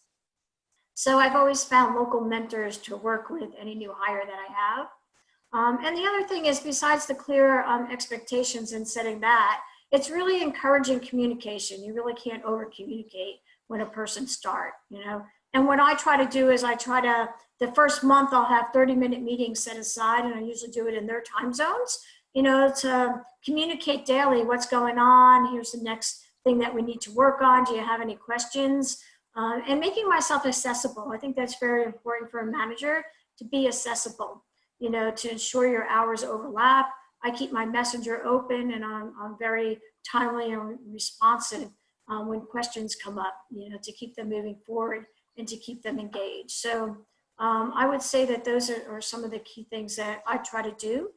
So I've always found local mentors to work with any new hire that I have. And the other thing is, besides the clear expectations and setting that, it's really encouraging communication. You really can't over communicate when a person starts, you know. And what I try to do is the first month I'll have 30-minute meetings set aside, and I usually do it in their time zones, you know, to communicate daily what's going on. Here's the next thing that we need to work on. Do you have any questions? And making myself accessible. I think that's very important for a manager, to be accessible, you know, to ensure your hours overlap. I keep my messenger open, and I'm very timely and responsive when questions come up, you know, to keep them moving forward and to keep them engaged. So I would say that those are some of the key things that I try to do.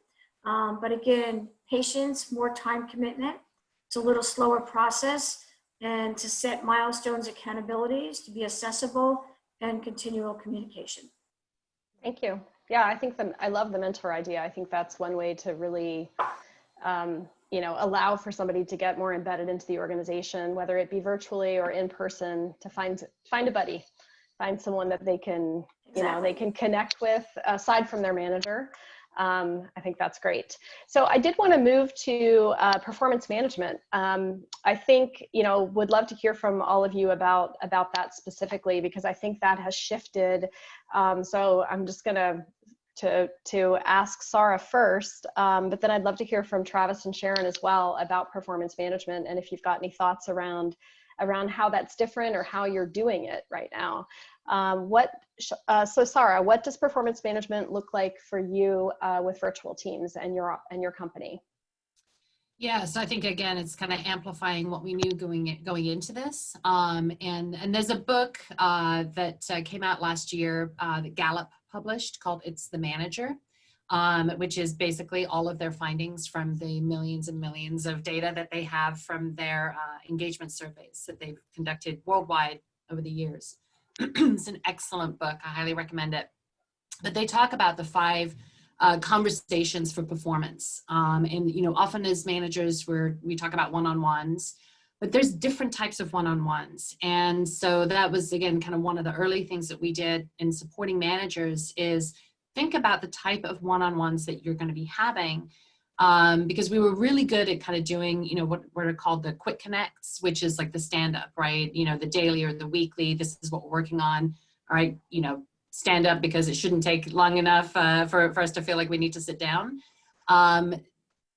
But again, patience, more time commitment. It's a little slower process, and to set milestones, accountabilities, to be accessible, and continual communication. Thank you. Yeah, I think I love the mentor idea. I think that's one way to really, you know, allow for somebody to get more embedded into the organization, whether it be virtually or in person, to find a buddy, find someone that they can, you know, they can connect with aside from their manager. I think that's great. So I did want to move to performance management. I think, you know, would love to hear from all of you about that specifically, because I think that has shifted. So I'm just going to ask Sarah first, but then I'd love to hear from Travis and Sharon as well about performance management, and if you've got any thoughts around around how that's different or how you're doing it right now. So Sarah, what does performance management look like for you with virtual teams and your company? Yeah, so I think again, it's kind of amplifying what we knew going into this. And there's a book that came out last year that Gallup published called "It's the Manager," which is basically all of their findings from the millions and millions of data that they have from their engagement surveys that they've conducted worldwide over the years. It's an excellent book. I highly recommend it. But they talk about the 5 conversations for performance. And, you know, often as managers, we talk about one-on-ones, but there's different types of one-on-ones. And so that was, again, kind of one of the early things that we did in supporting managers is think about the type of one-on-ones that you're going to be having. Because we were really good at kind of doing, you know, what are called the quick connects, which is like the stand-up, right? You know, the daily or the weekly, this is what we're working on, all right, you know, stand up because it shouldn't take long enough for us to feel like we need to sit down.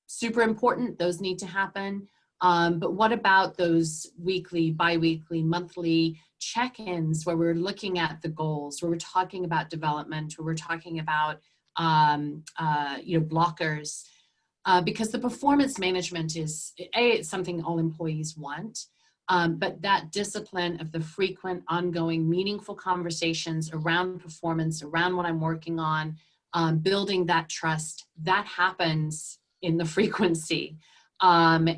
Super important, those need to happen. But what about those weekly, bi-weekly, monthly check-ins where we're looking at the goals, where we're talking about development, where we're talking about you know, blockers? Because the performance management is, it's something all employees want. But that discipline of the frequent, ongoing, meaningful conversations around performance, around what I'm working on, building that trust, that happens in the frequency. And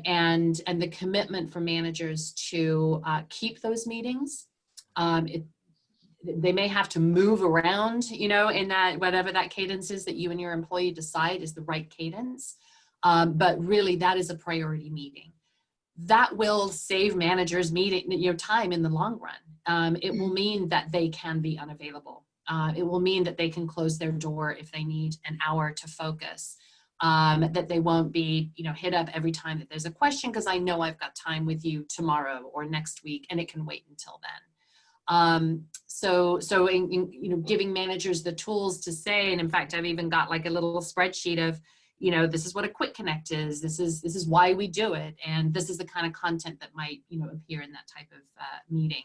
the commitment for managers to keep those meetings. They may have to move around, you know, in that, whatever that cadence is that you and your employee decide is the right cadence. But really, that is a priority meeting. That will save managers time in the long run. It will mean that they can be unavailable. It will mean that they can close their door if they need an hour to focus. That they won't be, you know, hit up every time that there's a question because I know I've got time with you tomorrow or next week, and it can wait until then. So in you know, giving managers the tools to say, and in fact, I've even got like a little spreadsheet of, you know, this is what a quick connect is. This is why we do it, and this is the kind of content that might, you know, appear in that type of meeting.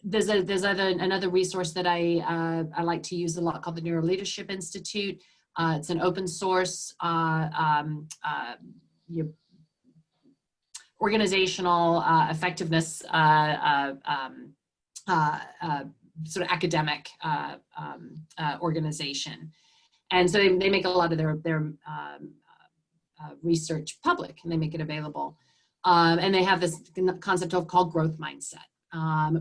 There's another resource that I like to use a lot called the Neuro Leadership Institute. It's an open source organizational effectiveness sort of academic organization. And so they make a lot of their research public, and they make it available. And they have this concept called growth mindset,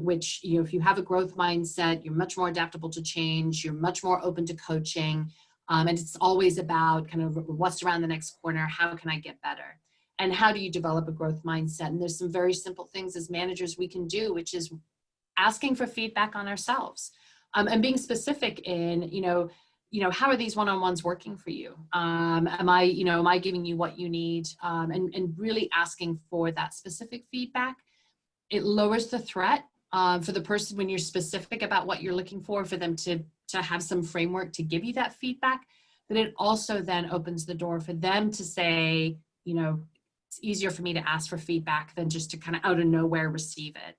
which, you know, if you have a growth mindset, you're much more adaptable to change, you're much more open to coaching. And it's always about kind of what's around the next corner, how can I get better? And how do you develop a growth mindset? And there's some very simple things as managers we can do, which is asking for feedback on ourselves, and being specific in, you know, how are these one-on-ones working for you? Am I giving you what you need? And really asking for that specific feedback. It lowers the threat for the person when you're specific about what you're looking for them to have some framework to give you that feedback. But it also then opens the door for them to say, you know, it's easier for me to ask for feedback than just to kind of out of nowhere receive it.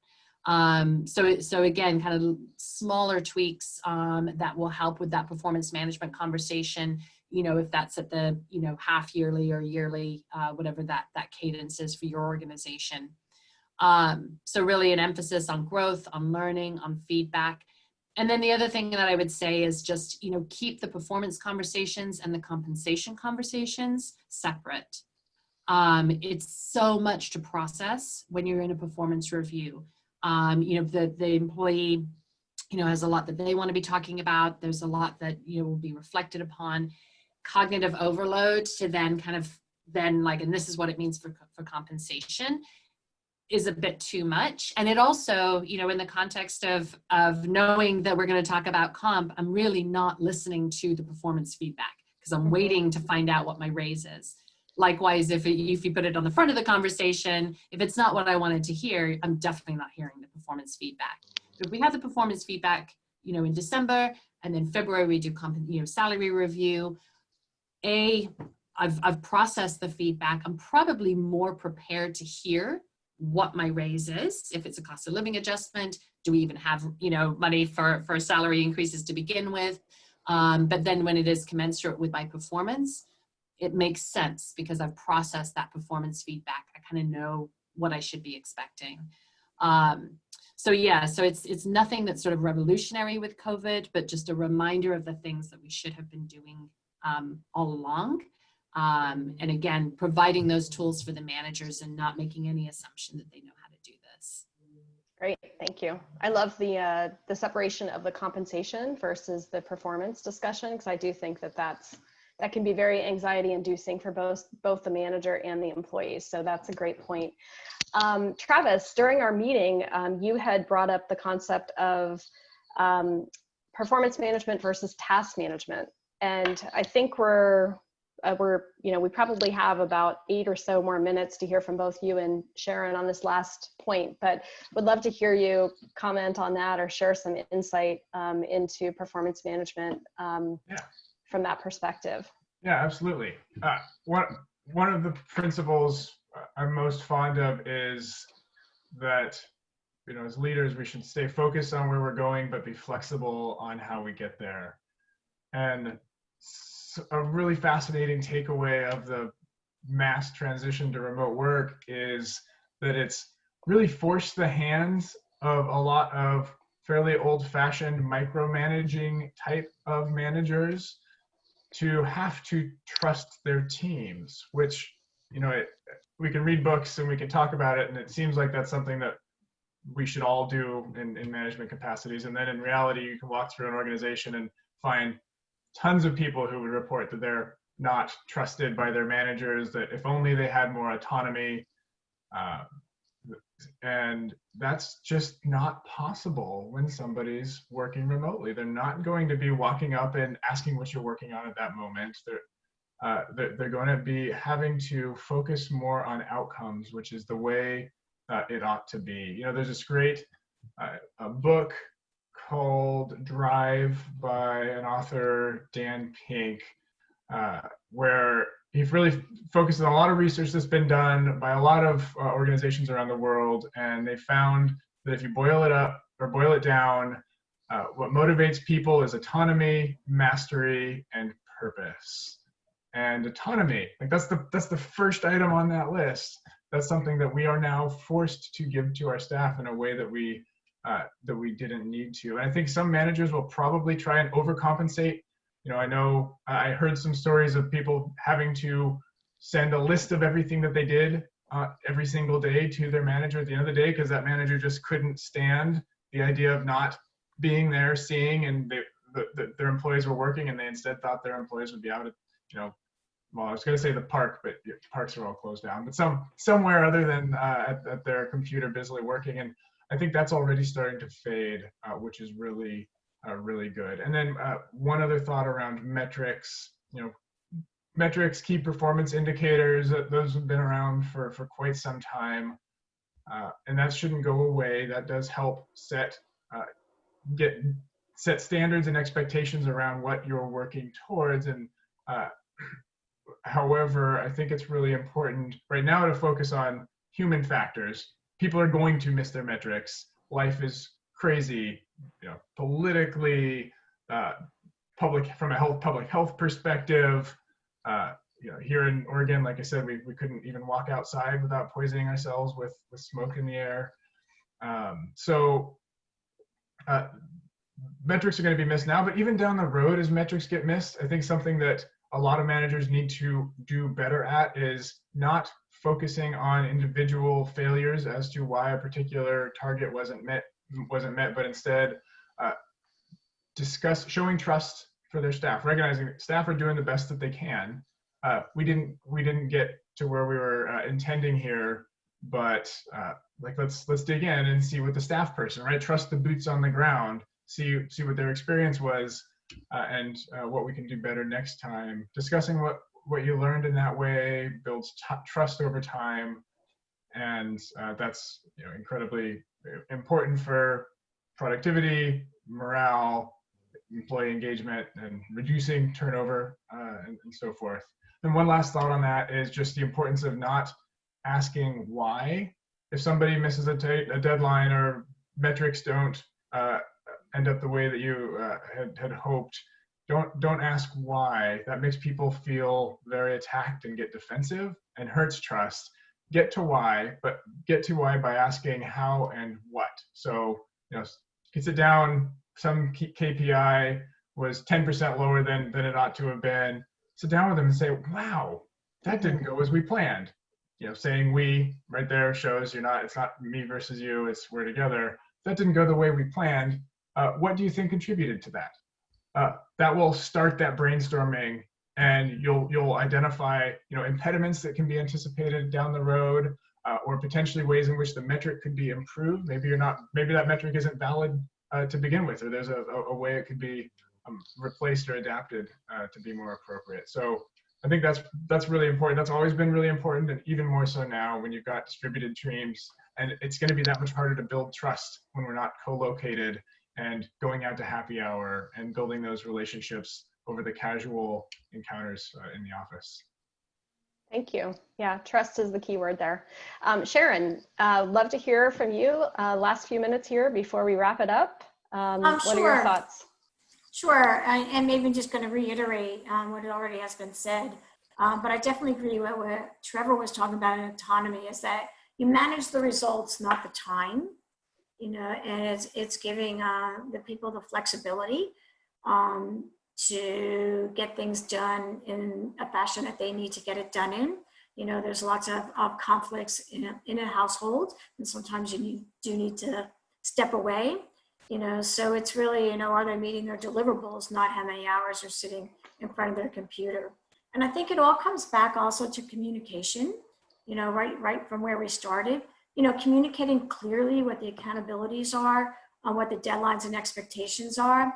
So again, kind of smaller tweaks that will help with that performance management conversation, you know, if that's at the, you know, half yearly or yearly, whatever that cadence is for your organization. So really an emphasis on growth, on learning, on feedback. And then the other thing that I would say is just, you know, keep the performance conversations and the compensation conversations separate. It's so much to process when you're in a performance review. You know, the employee, you know, has a lot that they want to be talking about. There's a lot that, you know, will be reflected upon. Cognitive overload to then kind of like, and this is what it means for compensation, is a bit too much. And it also, you know, in the context of knowing that we're going to talk about comp, I'm really not listening to the performance feedback because I'm waiting to find out what my raise is. Likewise, if you put it on the front of the conversation, if it's not what I wanted to hear, I'm definitely not hearing the performance feedback. But if we have the performance feedback, you know, in December, and then February we do salary review. I've processed the feedback. I'm probably more prepared to hear what my raise is. If it's a cost of living adjustment, do we even have, money for salary increases to begin with? But then when it is commensurate with my performance, it makes sense because I've processed that performance feedback. I kind of know what I should be expecting. So it's nothing that's sort of revolutionary with COVID, but just a reminder of the things that we should have been doing all along. And again, providing those tools for the managers and not making any assumption that they know how to do this. Great, thank you. I love the separation of the compensation versus the performance discussion, because I do think that can be very anxiety inducing for both the manager and the employees. So that's a great point. Travis, during our meeting, you had brought up the concept of performance management versus task management. And I think we probably have about 8 or so more minutes to hear from both you and Sharon on this last point, but would love to hear you comment on that or share some insight into performance management from that perspective. Yeah, absolutely. One of the principles I'm most fond of is that, as leaders, we should stay focused on where we're going, but be flexible on how we get there. And a really fascinating takeaway of the mass transition to remote work is that it's really forced the hands of a lot of fairly old-fashioned micromanaging type of managers to have to trust their teams, which, we can read books and we can talk about it, and it seems like that's something that we should all do in management capacities. And then in reality, you can walk through an organization and find tons of people who would report that they're not trusted by their managers, that if only they had more autonomy. And that's just not possible when somebody's working remotely. They're not going to be walking up and asking what you're working on at that moment. They're going to be having to focus more on outcomes, which is the way it ought to be. There's this great a book called Drive by an author, Dan Pink, where he really focuses on a lot of research that's been done by a lot of organizations around the world. And they found that if you boil it down, what motivates people is autonomy, mastery, and purpose. And autonomy, that's the first item on that list. That's something that we are now forced to give to our staff in a way that we didn't need to. And I think some managers will probably try and overcompensate. I know I heard some stories of people having to send a list of everything that they did every single day to their manager at the end of the day, because that manager just couldn't stand the idea of not being there, seeing, and their employees were working, and they instead thought their employees would be out at, well, I was going to say the park, but parks are all closed down, but somewhere other than at their computer busily working. And I think that's already starting to fade, which is really good. And then one other thought around metrics, metrics, key performance indicators, those have been around for quite some time. And that shouldn't go away. That does help set standards and expectations around what you're working towards. And however, I think it's really important right now to focus on human factors. People are going to miss their metrics. Life is crazy, politically, public health perspective. Here in Oregon, like I said, we couldn't even walk outside without poisoning ourselves with smoke in the air. So metrics are going to be missed now, but even down the road as metrics get missed, I think something that a lot of managers need to do better at is not focusing on individual failures as to why a particular target wasn't met, but instead showing trust for their staff, recognizing that staff are doing the best that they can. We didn't get to where we were intending here, but let's dig in and see what the staff person, right? Trust the boots on the ground, see what their experience was, and what we can do better next time. Discussing what you learned in that way builds trust over time, and that's incredibly important for productivity, morale, employee engagement, and reducing turnover, and so forth. And one last thought on that is just the importance of not asking why if somebody misses a deadline or metrics don't end up the way that you had hoped, don't ask why. That makes people feel very attacked and get defensive and hurts trust. Get to why, but get to why by asking how and what. So, you know, sit down, some KPI was 10% lower than it ought to have been. Sit down with them and say, wow, that didn't go as we planned. You know, saying we right there shows it's not me versus you, it's we're together. That didn't go the way we planned. What do you think contributed to that? That will start that brainstorming, and you'll identify, you know, impediments that can be anticipated down the road, or potentially ways in which the metric could be improved. Maybe that metric isn't valid to begin with, or there's a way it could be replaced or adapted to be more appropriate. So I think that's really important. That's always been really important, and even more so now when you've got distributed teams. And it's going to be that much harder to build trust when we're not co-located and going out to happy hour and building those relationships over the casual encounters in the office. Thank you. Yeah, trust is the key word there. Sharon, love to hear from you. Last few minutes here before we wrap it up. What are your thoughts? Sure, and maybe I'm just going to reiterate what already has been said. But I definitely agree with what Trevor was talking about in autonomy, is that you manage the results, not the time. You know, and it's giving the people the flexibility to get things done in a fashion that they need to get it done in. You know, there's lots of conflicts in a household, and sometimes you do need to step away. You know, so it's really, you know, are they meeting their deliverables, not how many hours they're sitting in front of their computer. And I think it all comes back also to communication, you know, right from where we started, you know, communicating clearly what the accountabilities are, what the deadlines and expectations are.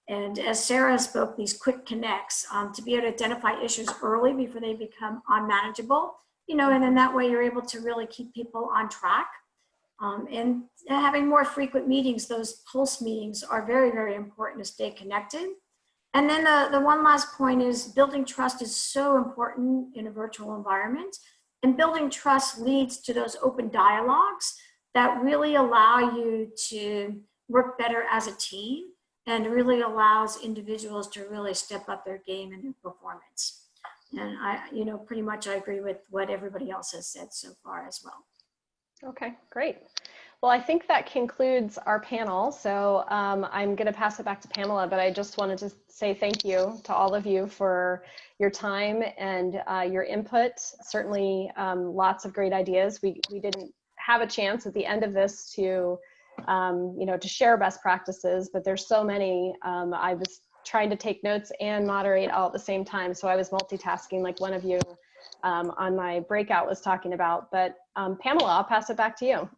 And as Sarah spoke, these quick connects to be able to identify issues early before they become unmanageable, you know, and then that way you're able to really keep people on track. And having more frequent meetings, those pulse meetings are very, very important to stay connected. And then the one last point is building trust is so important in a virtual environment. And building trust leads to those open dialogues that really allow you to work better as a team and really allows individuals to really step up their game and their performance. And you know, pretty much I agree with what everybody else has said so far as well. Okay, great. Well, I think that concludes our panel. So I'm going to pass it back to Pamela, but I just wanted to say thank you to all of you for your time and your input. Certainly lots of great ideas. We didn't have a chance at the end of this to, you know, to share best practices, but there's so many. I was trying to take notes and moderate all at the same time. So I was multitasking like one of you on my breakout was talking about. But Pamela, I'll pass it back to you.